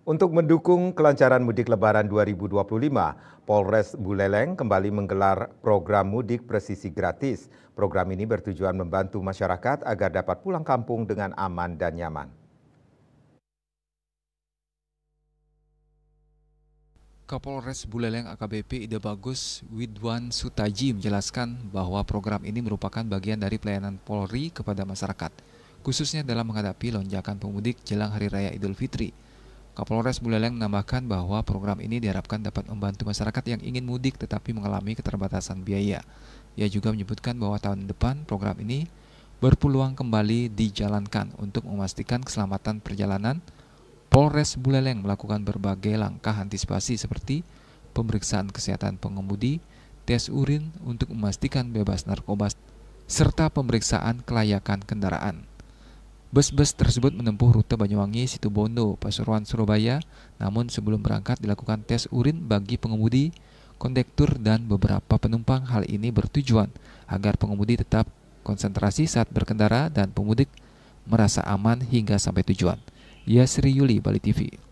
Untuk mendukung kelancaran mudik Lebaran 2025, Polres Buleleng kembali menggelar program mudik presisi gratis. Program ini bertujuan membantu masyarakat agar dapat pulang kampung dengan aman dan nyaman. Kapolres Buleleng AKBP Ide Bagus Widwan Sutaji menjelaskan bahwa program ini merupakan bagian dari pelayanan Polri kepada masyarakat, khususnya dalam menghadapi lonjakan pemudik jelang Hari Raya Idul Fitri. Kapolres Buleleng menambahkan bahwa program ini diharapkan dapat membantu masyarakat yang ingin mudik tetapi mengalami keterbatasan biaya. Ia juga menyebutkan bahwa tahun depan program ini berpeluang kembali dijalankan untuk memastikan keselamatan perjalanan. Polres Buleleng melakukan berbagai langkah antisipasi seperti pemeriksaan kesehatan pengemudi, tes urin untuk memastikan bebas narkoba, serta pemeriksaan kelayakan kendaraan. Bus-bus tersebut menempuh rute Banyuwangi, Situbondo, Pasuruan, Surabaya, namun sebelum berangkat dilakukan tes urin bagi pengemudi, kondektur, dan beberapa penumpang. Hal ini bertujuan agar pengemudi tetap konsentrasi saat berkendara dan pemudik merasa aman hingga sampai tujuan. Yasri Yuli, Bali TV.